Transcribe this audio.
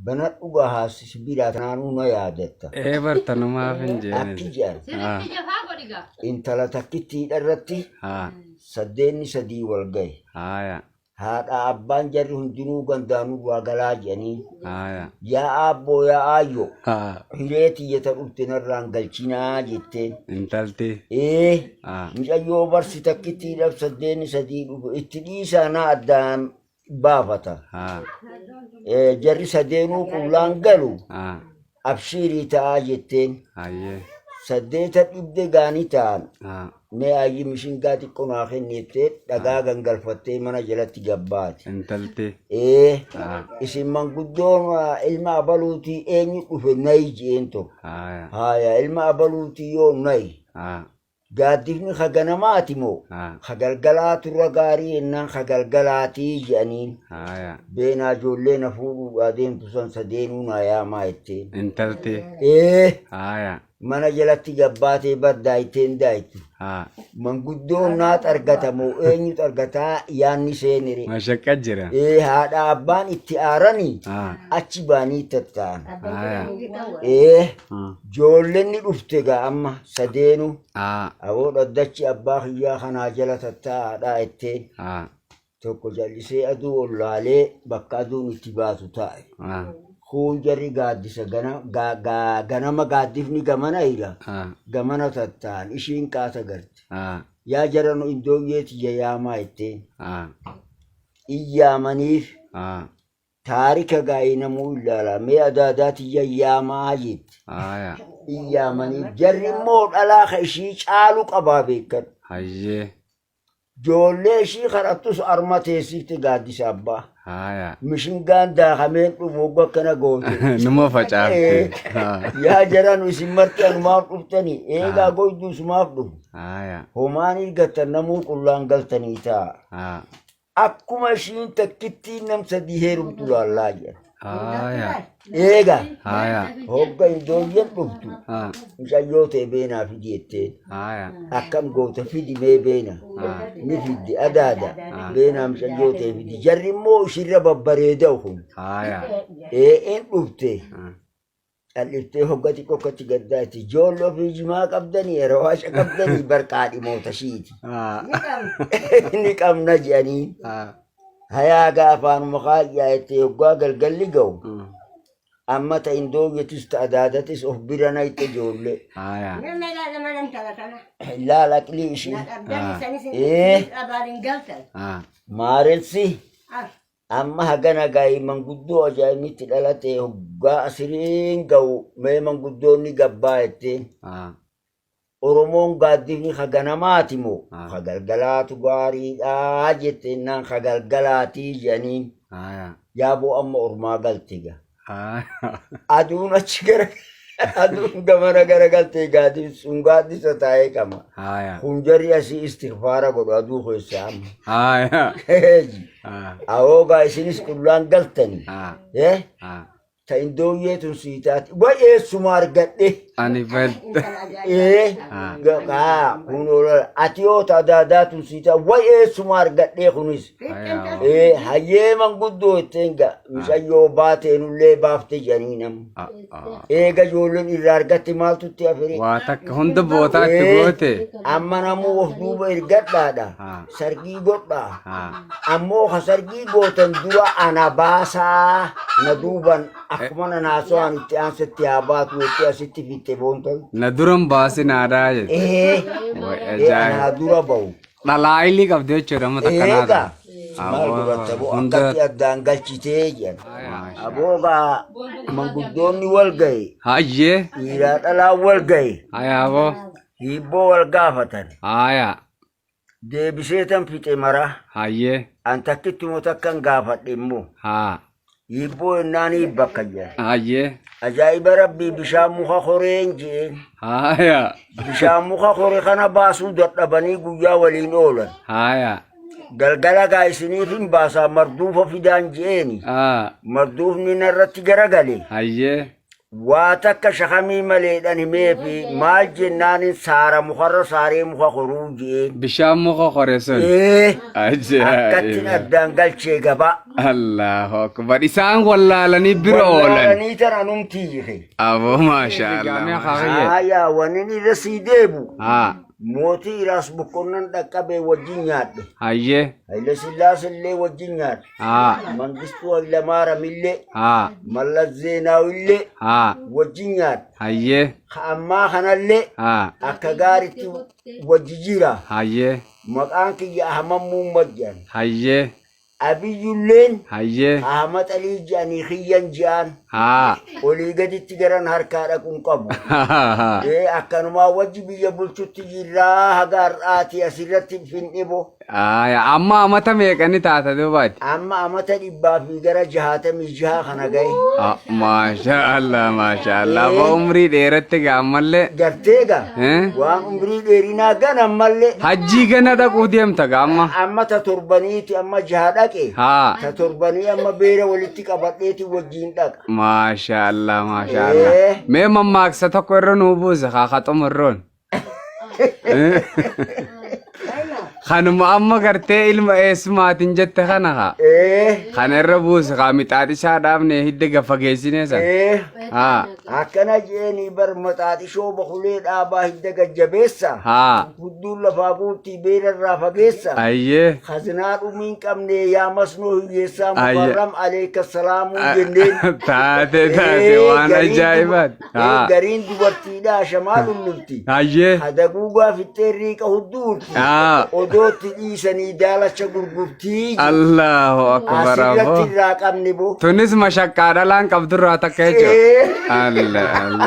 Banat dhugaa haasisi biraa kanaanuu na yaadatta. Bartanumaa fin jeeni. Akki jedhan intala takkittiidha irratti saddeenni sadii wal gahe. Haadha abbaan jarri hundinuu gandaanuu waa galaa jedhanii. Yaa abboo yaa aayyo hiree tiyyata dhufte narraan galchinaa jetteen. Intalti. Mucayyoo barsi takkittiidhaaf saddeenni sadii dhufe itti dhiisaanaa addaan baafata. Jarri sadeenuu qullaan galu abshiirii ta'aa jetteen. Saddeeta dhibde gaanii ta'an mee ayyi mishingaa xiqqoo naa kenneettee dhagaa gangalfattee mana jalatti gabbaati. Intalti. Isin manguddoon ilma abaluutii eenyu dhufe nayi jeen tokko. Haaya ilma abaluutii yoo nayi. Gaaddifni haganamaati moo hagalgalaa turra gaarii ennaan hagalgalaatii jedhaniin. Beenaa ijoollee na fuudhuudhaa deemtu san sadeenuu naa yaamaa jetteen. Intalti. Mana jalatti gabbaatee bardaayiteen daayitu. Manguddoon naat argatamoo eenyutu argataa yaanni seenire. Mashaqqa jira. Haadha abbaan itti aaranii achi baanii tatta'an. Ijoolleen dhufte gaa amma sadeenu. Aboo dhaddachi abbaa kiyyaa kanaa jala tatta'aadhaa jetteen. Tokko jallisee aduu ollaalee bakka aduun itti baatu taa'e. Kun jarri gaaddisa ganama gaaddifni gamana ira gamana tatta'an ishiin kaasa garte. Yaa jaranu indooyeeti yaamaa jetteen. Iyyaamaniif taarika gaa'ii namuu ilaala mee adaadaati yaamaa jette. Iyyaamaniif jarri immoo dhalaa ishii caalu qabaa beekan. Ijoollee ishii kadhattus arma teessifte gaaddisa abbaa. Mishingaan daakameen dhufu akkana goote. Numa facaafte. Yaa jaranu isin marti anumaaf dhuftanii eegaa goyduu sumaaf dhufu. Homaan hirgattan namuu qullaan galtanii ta'a. Akkuma ishiin takkittiin nam sadii heerumtu laallaa jira. Eega hogga indooyyen dhuftu mucayyoo ta'e beenaa fidi jetteen. Akkam goota fidi mee beena ni fiddi adaada beenaa mucayyoo ta'e fidi jarri immoo ishirra babbareeda kun. Een dhufte calliftee hogga xiqqokkatti gaddaatti ijoolloo fi jimaa qabdanii rawaasha qabdanii barqaadhi moota shiiti. Ni qabna jedhanii. Hayaagaa afaanuma kaayyaa jettee hoggaa galgalli ga'u. Amma ta'in doogetis ta'a daadatis of bira na itti ijoollee. Laala aqlii ishii. Maarensi amma hagana gaa'ii manguddoo ajaa'ibnitti dhalatee hoggaa asiriin ga'u mee manguddoonni gabbaa jetteen. Oromoon gaaddifni haganamaati moo hagalgalaatu gaariidhaa jettennaan hagalgalaatii jedhaniin. Yaaboo amma ormaa galtega. Aduun achi gara aduun gamana gara galtee gaaddif sun gaaddisa taa'ee qaba. Kun jarri asii istigfaara godhu aduu keessa amma. Awoogaa isinis qullaan galtanii. Ta'in dooyyeetun sii taate wayeessuma argadhe. Ani fedha. Kun ati yoo taadaadaatun sii taate wayeessuma argadhe kunis. Hayyee manguddoo jetteen mucayyoo baateenullee baafte jedhanii nama. Eega ijoolleen irraa argatte maaltutti hafire. Waa takka hunda bootaatti goote. Amma namuu of duuba ergadhaadha. Sargii godhaa. Ammoo ka sargii gootan dura ana baasaa na duuban. Akkuma naasoo'an itti aansatti haa baatu jettee asitti fitte boontan. Na duran baasi naadaa jette. Na dura bahu. Dhalaayilii qabdi jechuudha amma takka naada. Maal dubatta boo akkatti addaan galchitee jedhan. Aboogaa manguddoonni wal gahe. Hayyee. Dhiiraa dhalaa wal gahe. Hayaaboo. Hibboo wal gaafatan. Haya. Deebisee tan fixe mara. Hayyee. An takkittuma takkan gaafadhe immoo. Hibboo ennaanii bakka jira. Hayyee. Ajaa'iba rabbii bishaan muka horeen jeen. Bishaan muka hore kana baasuu dadhabanii guyyaa waliin oolan. Galgala gaa isiniif hin baasaa marduufa fidaan jeeni. Marduufni narratti garagale. واتك شخمي مليدان ميفي مال جنان سارة مخرة ساري مخا خروجي bishaan muka qoresun أكتن ajaa'iba الدنقل شيقبا allahu akbar isaan wallaalanii bira oolan نيتر أنم تيخي aboo maasha allah آيا ونني رسيديبو haa موتي راس بكونن دقبه وجينيات hayyee هيلا سلاس اللي وجينيات haa منغستو إلا مارا ملي haa ملا زيناو اللي haa وجينيات hayyee خاما خنا اللي haa أكغارتي وجيجيرا hayyee مقانك يا أحمد مجان hayyee أبي يلين hayyee أحمد علي جاني خيان جان haa ولي قد تجران هركاركم قبو haa إيه أكنما وجبي يبلشو تجرا هجار آتي أسيرتي فين إبو aya amma amata meeqani taata duubaati أما أمتا إبا في جرا جهاتا مجها خنا جاي maasha allah ba umrii dheeratti gaammallee جرتيجا eh وان عمري ديرينا جانا مالي hajjii gana dhaquu deemta gaamma أما تتربنيتي أما جهادك إيه haa تتربني أما بيرا ولتك أبطيتي وجين لك maasha allah mee mammaaksa tokko irra nuu buuse haa xumurroon kanuma amma gartee ilma eessumaatiin jette kana haa إيه kana irra buuse haa mixaaxishaa dhaabne hidda gafa geessine san إيه haa akkana jeeni bar maxaaxishoo bakulee dhaabaa hidda gajjabeessa haa hudduun lafaa guutii beerarraa fageessa ayyee khazinaa dhumiin qabne yaa masnoo hiyyeessaa Ayye. mukarram aleeka salaamuu jenneen taate waan ajaa'ibaati haa gariin dubartiidhaa shamaa lullulti ayyee hadaguugaa fixxee riiqa hudduurti haa odootti dhiisanii daalacha gurgurtii allahu akbar asirratti aboo irraa qabni boo tunis mashaqqaa dhalaan qabdurraa takka jechuudha Eh. Allah Allah